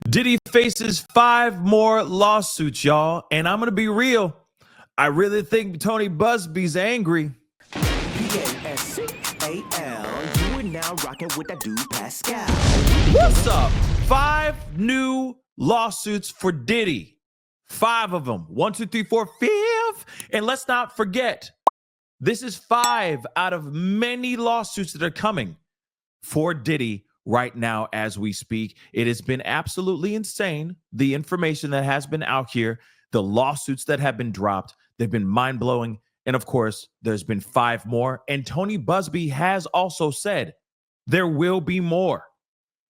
Diddy faces 5 more lawsuits, y'all. And I'm going to be real. I really think Tony Busby's angry. Pascal, you are now rocking with that dude Pascal. What's up? 5 new lawsuits for Diddy. 5 of them. 1, 2, 3, 4, 5. And let's not forget, this is 5 out of many lawsuits that are coming for Diddy right now as we speak. It has been absolutely insane. The information that has been out here, the lawsuits that have been dropped, they've been mind-blowing. And of course, there's been 5 more. And Tony Busby has also said there will be more.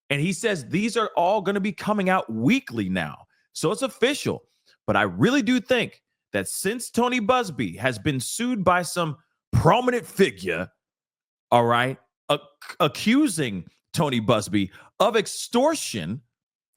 And he says these are all going to be coming out weekly now. So it's official. But I really do think that since Tony Busby has been sued by some prominent figure, all right, accusing Tony Busby of extortion,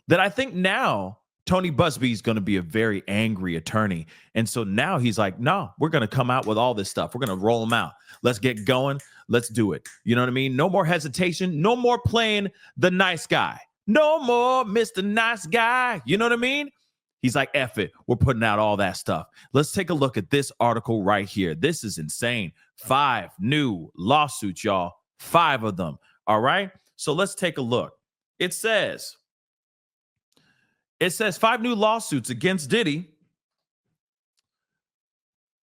that I think now Tony Busby is going to be a very angry attorney. And so now he's like, no, we're going to come out with all this stuff. We're going to roll them out. Let's get going. Let's do it. You know what I mean? No more hesitation. No more playing the nice guy. No more Mr. Nice Guy. You know what I mean? He's like, F it. We're putting out all that stuff. Let's take a look at this article right here. This is insane. 5 new lawsuits, y'all. 5 of them. All right. So let's take a look. It says 5 new lawsuits against Diddy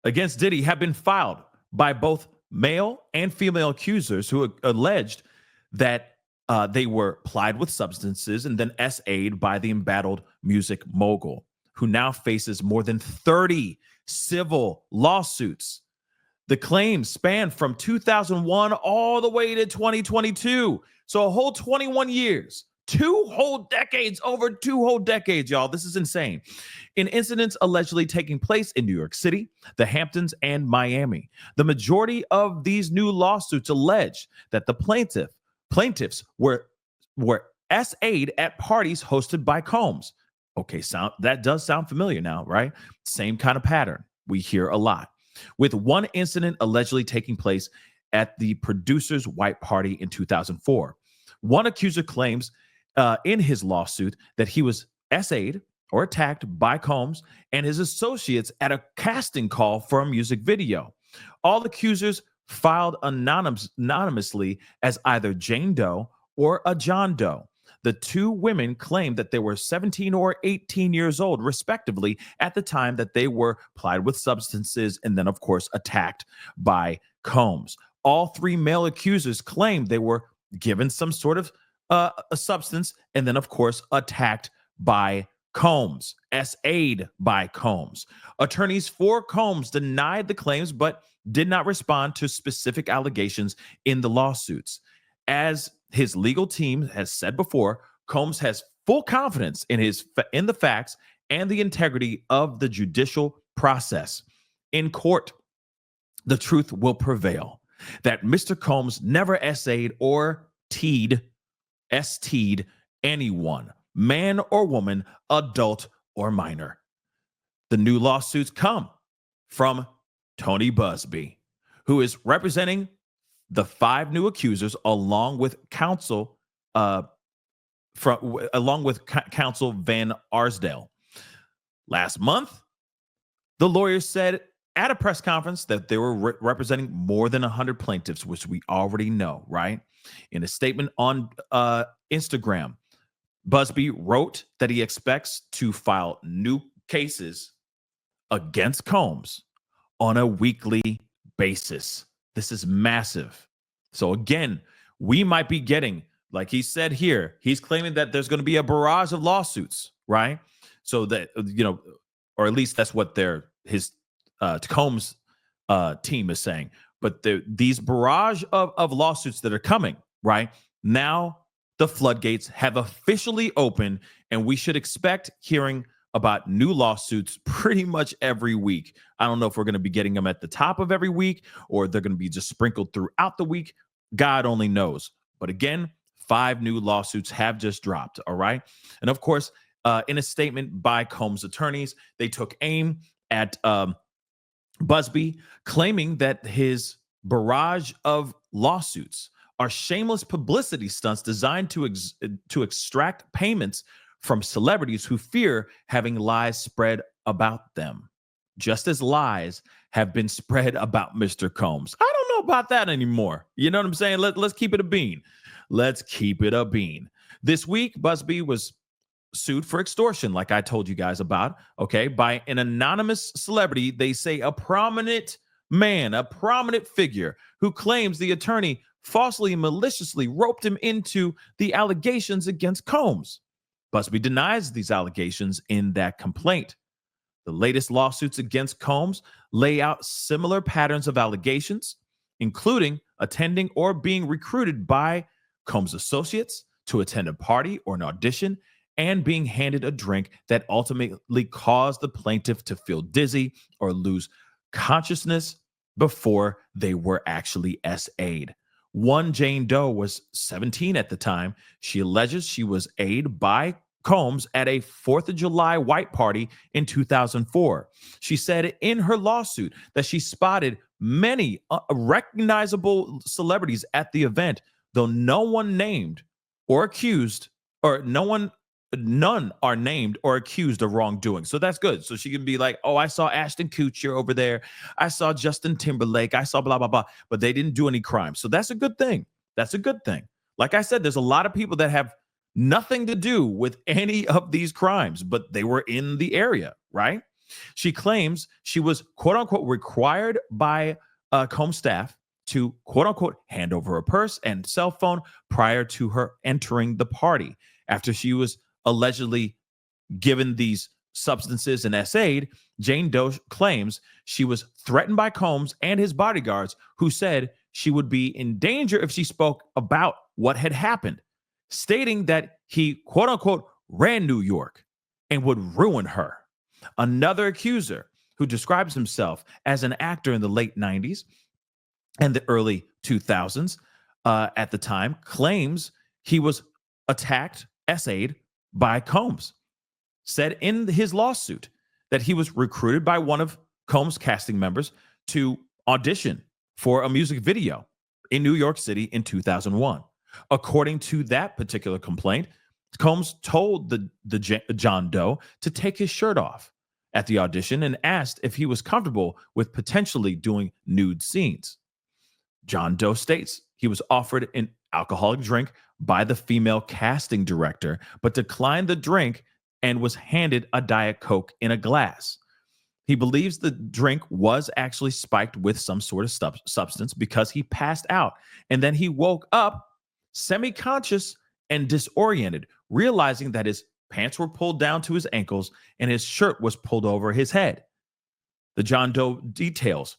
have been filed by both male and female accusers who alleged that they were plied with substances and then SA'd by the embattled music mogul, who now faces more than 30 civil lawsuits. The claims span from 2001 all the way to 2022. So a whole 21 years, 2 whole decades, over 2 whole decades, y'all. This is insane. In incidents allegedly taking place in New York City, the Hamptons, and Miami. The majority of these new lawsuits allege that the plaintiffs were SA'd at parties hosted by Combs. Okay, that does sound familiar now, right? Same kind of pattern we hear a lot. With one incident allegedly taking place at the producer's white party in 2004. One accuser claims in his lawsuit that he was SA'd or attacked by Combs and his associates at a casting call for a music video. All accusers filed anonymously as either Jane Doe or a John Doe. The 2 women claimed that they were 17 or 18 years old, respectively, at the time that they were plied with substances and then, of course, attacked by Combs. All 3 male accusers claimed they were given some sort of a substance and then, of course, attacked by Combs, SA'd by Combs. Attorneys for Combs denied the claims but did not respond to specific allegations in the lawsuits. As his legal team has said before, Combs has full confidence in the facts and the integrity of the judicial process. In court, the truth will prevail that Mr. Combs never SA'd or ST'd anyone, man or woman, adult or minor. The new lawsuits come from Tony Busby, who is representing the 5 new accusers along with counsel counsel Van Arsdale. Last month, the lawyers said at a press conference that they were representing more than 100 plaintiffs, which we already know, right? In a statement on Instagram, Busby wrote that he expects to file new cases against Combs on a weekly basis. This is massive. So again, we might be getting, like he said here, he's claiming that there's going to be a barrage of lawsuits, right? So that, or at least that's what his Combs team is saying. But these barrage of lawsuits that are coming, right? Now the floodgates have officially opened, and we should expect hearing about new lawsuits pretty much every week. I don't know if we're going to be getting them at the top of every week or they're going to be just sprinkled throughout the week. God only knows. But again, 5 new lawsuits have just dropped. All right. And of course, in a statement by Combs' attorneys, they took aim at Busby, claiming that his barrage of lawsuits are shameless publicity stunts designed to extract payments from celebrities who fear having lies spread about them, just as lies have been spread about Mr. Combs. I don't know about that anymore. You know what I'm saying? Let's keep it a bean. Let's keep it a bean. This week, Busby was sued for extortion, like I told you guys about, okay, by an anonymous celebrity. They say a prominent man, a prominent figure who claims the attorney falsely and maliciously roped him into the allegations against Combs. Busby denies these allegations in that complaint. The latest lawsuits against Combs lay out similar patterns of allegations, including attending or being recruited by Combs' associates to attend a party or an audition, and being handed a drink that ultimately caused the plaintiff to feel dizzy or lose consciousness before they were actually SA'd. One Jane Doe was 17 at the time. She alleges she was A'd by Combs at a 4th of July white party in 2004. She said in her lawsuit that she spotted many recognizable celebrities at the event, though no one named or accused, or none are named or accused of wrongdoing. So that's good. So she can be like, oh, I saw Ashton Kutcher over there. I saw Justin Timberlake. I saw blah, blah, blah. But they didn't do any crime. So that's a good thing. That's a good thing. Like I said, there's a lot of people that have nothing to do with any of these crimes, but they were in the area, right? She claims she was, quote unquote, required by Combs staff to, quote unquote, hand over her purse and cell phone prior to her entering the party. After she was allegedly given these substances and SA'd, Jane Doe claims she was threatened by Combs and his bodyguards, who said she would be in danger if she spoke about what had happened, stating that he, quote unquote, ran New York and would ruin her. Another accuser, who describes himself as an actor in the late 90s and the early 2000s at the time, claims he was attacked, SA'd by Combs, said in his lawsuit that he was recruited by one of Combs' casting members to audition for a music video in New York City in 2001. According to that particular complaint, Combs told the John Doe to take his shirt off at the audition and asked if he was comfortable with potentially doing nude scenes. John Doe states he was offered an alcoholic drink by the female casting director, but declined the drink and was handed a Diet Coke in a glass. He believes the drink was actually spiked with some sort of substance because he passed out, and then he woke up semi-conscious and disoriented, realizing that his pants were pulled down to his ankles and his shirt was pulled over his head. The John Doe details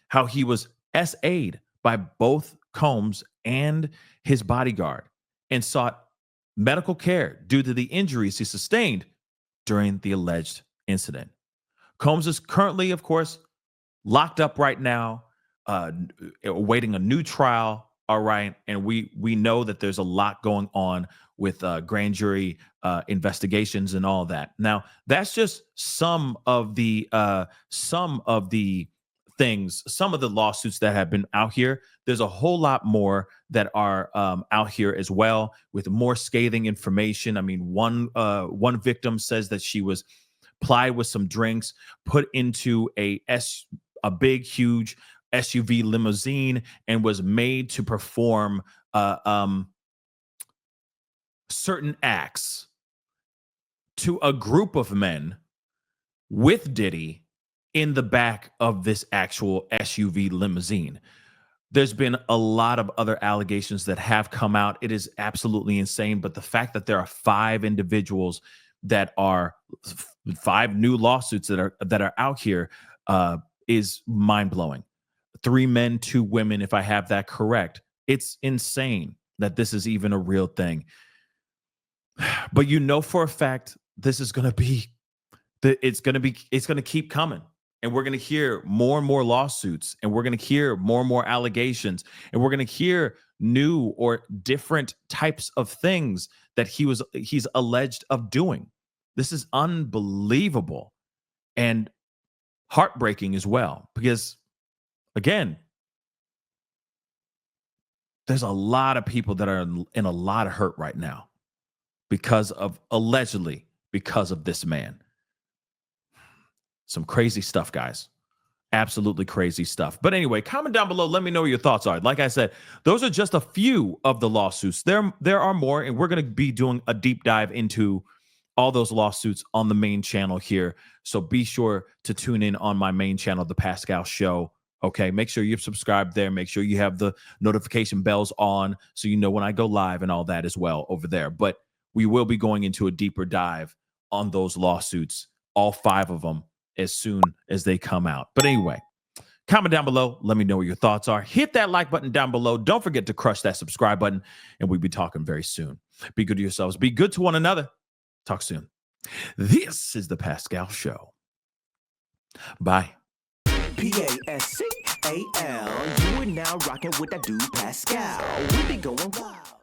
how he was SA'd by both Combs and his bodyguard and sought medical care due to the injuries he sustained during the alleged incident. Combs is currently, of course, locked up right now, awaiting a new trial. All right, and we know that there's a lot going on with grand jury investigations and all that. Now, that's just some of the things, some of the lawsuits that have been out here. There's a whole lot more that are out here as well, with more scathing information. I mean, one victim says that she was plied with some drinks, put into a big, huge SUV limousine, and was made to perform certain acts to a group of men with Diddy in the back of this actual SUV limousine. There's been a lot of other allegations that have come out. It is absolutely insane. But the fact that there are 5 individuals that are 5 new lawsuits that are out here is mind blowing. 3 men, 2 women, if I have that correct. It's insane that this is even a real thing. But you know for a fact this is going to be, it's going to keep coming. And we're going to hear more and more lawsuits, and we're going to hear more and more allegations, and we're going to hear new or different types of things that he's alleged of doing. This is unbelievable and heartbreaking as well, because again, there's a lot of people that are in a lot of hurt right now allegedly because of this man. Some crazy stuff, guys. Absolutely crazy stuff. But anyway, comment down below. Let me know what your thoughts are. Like I said, those are just a few of the lawsuits. There are more, and we're going to be doing a deep dive into all those lawsuits on the main channel here. So be sure to tune in on my main channel, The Pascal Show. Okay, make sure you're subscribed there. Make sure you have the notification bells on so you know when I go live and all that as well over there. But we will be going into a deeper dive on those lawsuits, all 5 of them, as soon as they come out. But anyway, comment down below. Let me know what your thoughts are. Hit that like button down below. Don't forget to crush that subscribe button, and we'll be talking very soon. Be good to yourselves. Be good to one another. Talk soon. This is The Pascal Show. Bye. Pascal. You are now rocking with that dude Pascal. We be going wild.